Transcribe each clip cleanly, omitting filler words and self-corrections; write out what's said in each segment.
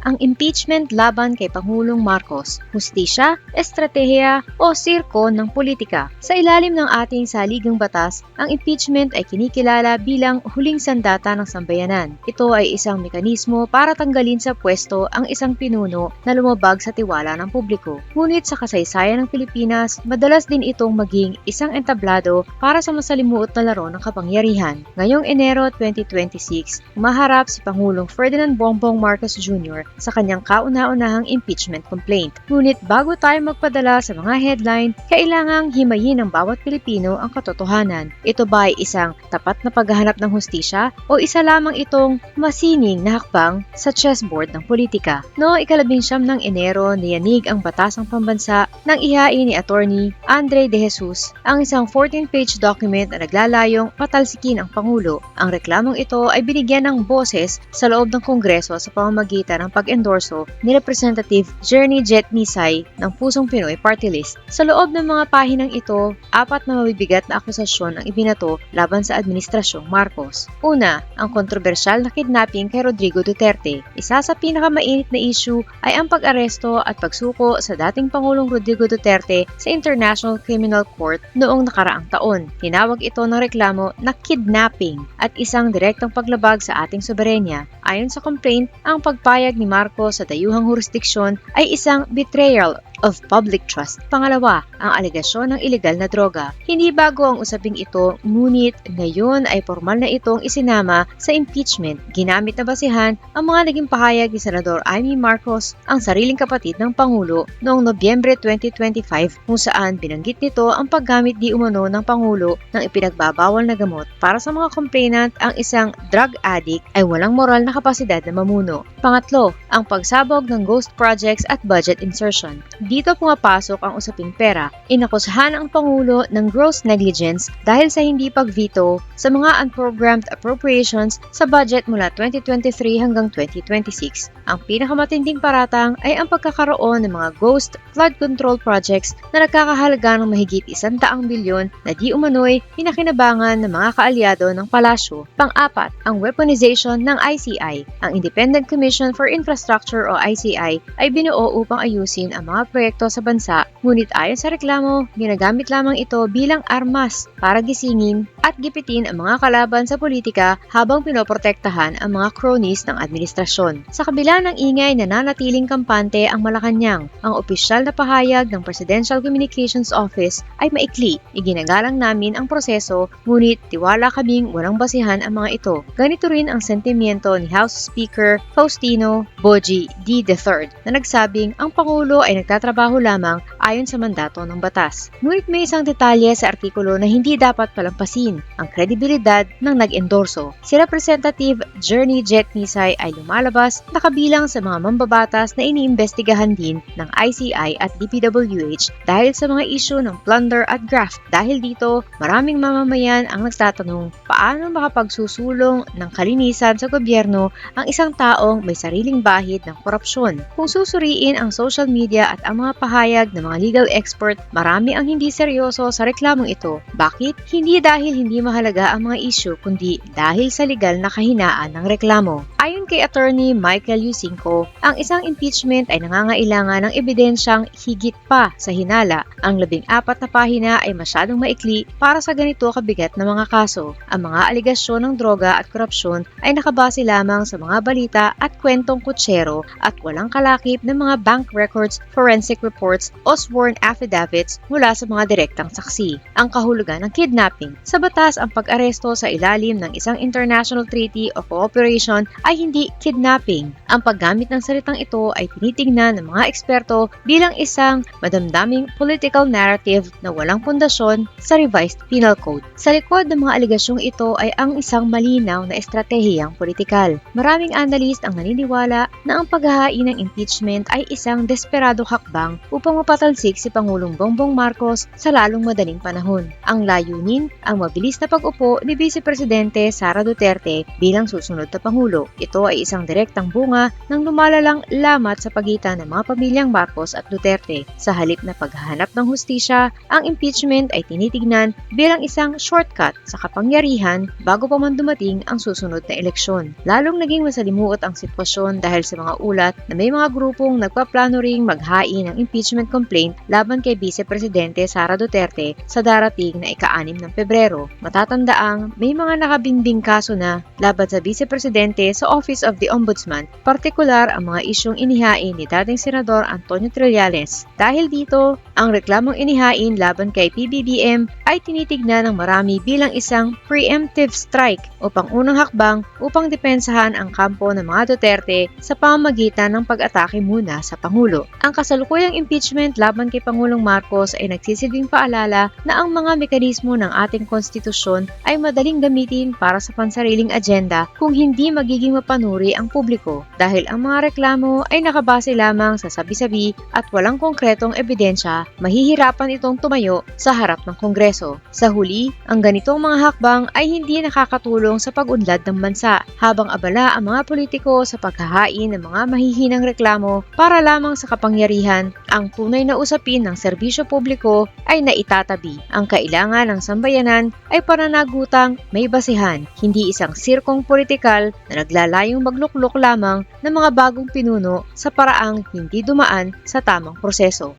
ang impeachment laban kay Pangulong Marcos, hustisya, estratehiya o sirko ng politika. Sa ilalim ng ating saligang batas, ang impeachment ay kinikilala bilang huling sandata ng sambayanan. Ito ay isang mekanismo para tanggalin sa pwesto ang isang pinuno na lumabag sa tiwala ng publiko. Ngunit sa kasaysayan ng Pilipinas, madalas din itong maging isang entablado para sa masalimuot na laro ng kapangyarihan. Ngayong Enero 2026, umaharap si Pangulong Ferdinand Bongbong Marcos Jr. sa kanyang kauna-unahang impeachment complaint. Ngunit bago tayo magpadala sa mga headline, kailangang himayin ng bawat Pilipino ang katotohanan. Ito ba ay isang tapat na paghahanap ng hustisya o isa lamang itong masining na hakbang sa chessboard ng politika? Noong 19 ng Enero, niyanig ang Batasang Pambansa nang ihain ni Attorney Andre De Jesus ang isang 14-page document na naglalayong patalsikin ang Pangulo. Ang reklamong ito ay binigyan ng boses sa loob ng Kongreso sa pamamagitan ng pag-endorso ni Representative Jenny Jet Nisay ng Pusong Pinoy Party List. Sa loob ng mga pahinang ito, 4 na mabibigat na akusasyon ang ibinato laban sa Administrasyong Marcos. Una, ang kontrobersyal na kidnapping kay Rodrigo Duterte. Isa sa pinakamainit na issue ay ang pag-aresto at pagsuko sa dating Pangulong Rodrigo Duterte sa International Criminal Court noong nakaraang taon. Tinawag ito ng reklamo na kidnapping at isang direktang paglabag sa ating soberenya. Ayon sa complaint, ang pagpayag ni Marcos sa dayuhang jurisdiksyon ay isang betrayal of public trust. Pangalawa, ang alegasyon ng ilegal na droga. Hindi bago ang usaping ito, ngunit ngayon ay formal na itong isinama sa impeachment. Ginamit na basihan ang mga naging pahayag ni Senador Amy Marcos, ang sariling kapatid ng Pangulo, noong Nobyembre 2025 kung saan binanggit nito ang paggamit di umano ng Pangulo ng ipinagbabawal na gamot. Para sa mga complainant, ang isang drug addict ay walang moral na kapasidad na mamuno. Pangatlo, ang pagsabog ng ghost projects at budget insertion. Dito pumapasok ang usaping pera. Inakusahan ang Pangulo ng gross negligence dahil sa hindi pag-veto sa mga unprogrammed appropriations sa budget mula 2023 hanggang 2026. Ang pinakamatinding paratang ay ang pagkakaroon ng mga ghost flood control projects na nagkakahalaga ng mahigit 100 bilyon na di umano'y pinakinabangan ng mga kaalyado ng palasyo. Pang-apat, ang weaponization ng ICI. Ang Independent Commission for Infrastructure o ICI ay binuo upang ayusin ang mga proyekto sa bansa, ngunit ayon sa reklamo, ginagamit lamang ito bilang armas para gisingin at gipitin ang mga kalaban sa politika habang pinoprotektahan ang mga cronies ng administrasyon. Sa kabila ng ingay, nananatiling kampante ang Malacanang. Ang opisyal na pahayag ng Presidential Communications Office ay maikli. Iginagalang namin ang proseso, ngunit tiwala kaming walang basihan ang mga ito. Ganito rin ang sentimiento ni House Speaker Faustino Boji D. III na nagsabing ang Pangulo ay nagtatrabaho lamang ayon sa mandato ng batas. Ngunit may isang detalye sa artikulo na hindi dapat palampasin, ang kredibilidad ng nag-endorso. Si Representative Jenny Jet Nisay ay lumalabas na kabilang sa mga mambabatas na iniimbestigahan din ng ICI at DPWH dahil sa mga isyu ng plunder at graft. Dahil dito, maraming mamamayan ang nagtatanong paano makapagsusulong ng kalinisan sa gobyerno ang isang taong may sariling bahid ng korupsyon. Kung susuriin ang social media at ang mga pahayag ng mga legal expert, marami ang hindi seryoso sa reklamong ito. Bakit? Hindi dahil hindi mahalaga ang mga isyu, kundi dahil sa legal na kahinaan ng reklamo. Ayon kay Attorney Michael Yusinko, ang isang impeachment ay nangangailangan ng ebidensyang higit pa sa hinala. Ang 14 na pahina ay masyadong maikli para sa ganito kabigat na mga kaso. Ang mga aligasyon ng droga at korupsyon ay nakabase lamang sa mga balita at kwentong kutsero at walang kalakip ng mga bank records, forensic reports o sworn affidavits mula sa mga direktang saksi. Ang kahulugan ng kidnapping. Sa batas, ang pag-aresto sa ilalim ng isang international treaty o cooperation ay hindi kidnapping. Ang paggamit ng salitang ito ay tinitingnan ng mga eksperto bilang isang madamdaming political narrative na walang pundasyon sa revised penal code. Sa likod ng mga aligasyong ito ay ang isang malinaw na estratehiyang politikal. Maraming analyst ang naniniwala na ang paghahain ng impeachment ay isang desperadong hakbang upang mapatalsik si Pangulong Bongbong Marcos sa lalong madaling panahon. Ang layunin, ang mabilis na pag-upo ni Vice Presidente Sara Duterte bilang susunod na Pangulo. Ito ay isang direktang bunga ng lumalalang lamat sa pagitan ng mga pamilyang Marcos at Duterte. Sa halip na paghahanap ng hustisya, ang impeachment ay tinitignan bilang isang shortcut sa kapangyarihan bago pa man dumating ang susunod na eleksyon. Lalong naging masalimuot ang sitwasyon dahil sa mga ulat na may mga grupong nagpaplano ring maghain ng impeachment complaint laban kay Vice Presidente Sara Duterte sa darating na ika-6 ng Pebrero. Matatandaang may mga nakabinding kaso na laban sa Vice Presidente sa Office of the Ombudsman, partikular ang mga isyong inihain ni dating Senador Antonio Trillanes. Dahil dito, ang reklamong inihain laban kay PBBM ay tinitignan ng marami bilang isang preemptive strike o pangunang hakbang upang depensahan ang kampo ng mga Duterte sa pamamagitan ng pag-atake muna sa Pangulo. Ang kasalukuyang impeachment laban kay Pangulong Marcos ay nagsisilbing paalala na ang mga mekanismo ng ating konstitusyon ay madaling gamitin para sa pansariling agenda kung hindi magiging mapanuri ang publiko dahil ang mga reklamo ay nakabase lamang sa sabi-sabi at walang konkretong ebidensya, mahihirapan itong tumayo sa harap ng Kongreso. Sa huli, ang ganitong mga hakbang ay hindi nakakatulong sa pag-unlad ng bansa habang abala ang mga politiko sa paghahain ng mga mahihinang reklamo para lamang sa kapangyarihan, ang tunay na usapin ng serbisyo publiko ay naitatabi. Ang kailangan ng sambayanan ay pananagutang may basihan, hindi isang sirkong politikal na naglalayong magluklok lamang ng mga bagong pinuno sa paraang hindi dumaan sa tamang proseso.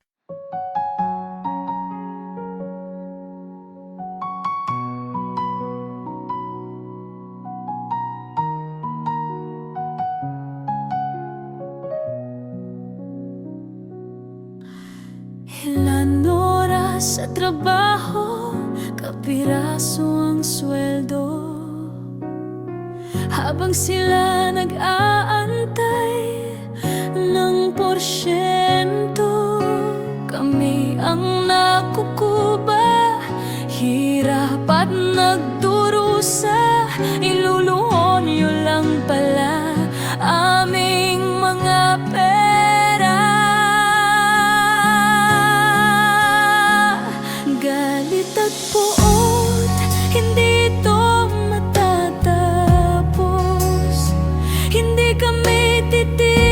Ilan oras sa trabaho, kapiraso ang sweldo. Habang sila nag-aantay ng porsyento, kami ang nakukuba, hirap at nagdurusa. Iluluhon nyo lang pala aming mga pera. Galit at puot, hindi ito matatapos. Hindi kami titigil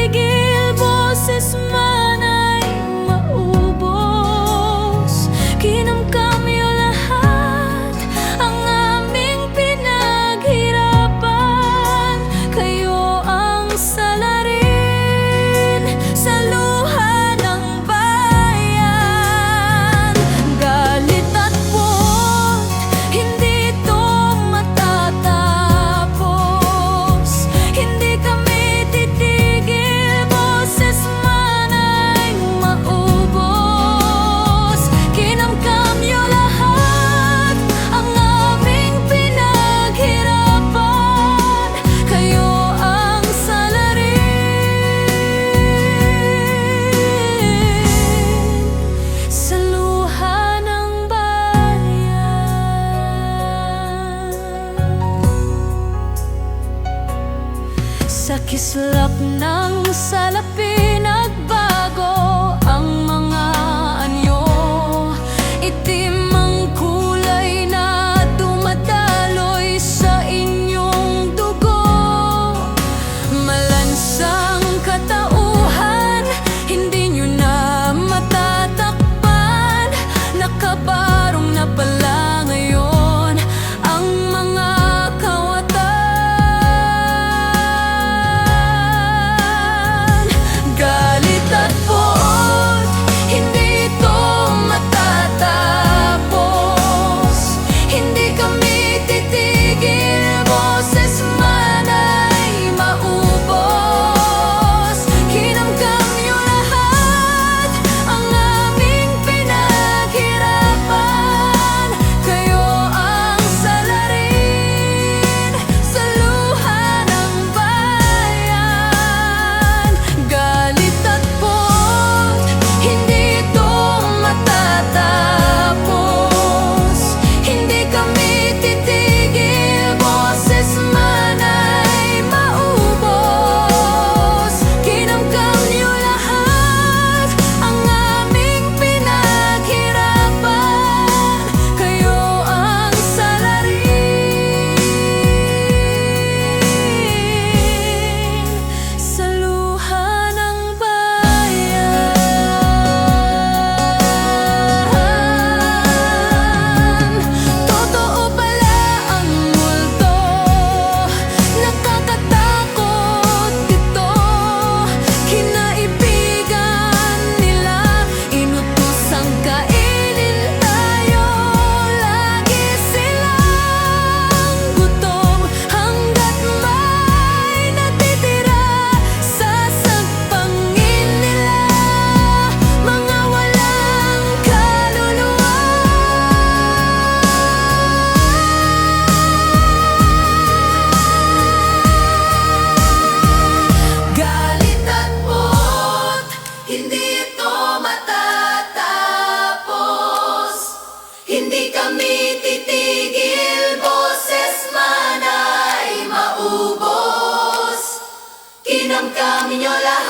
ninyo lahat.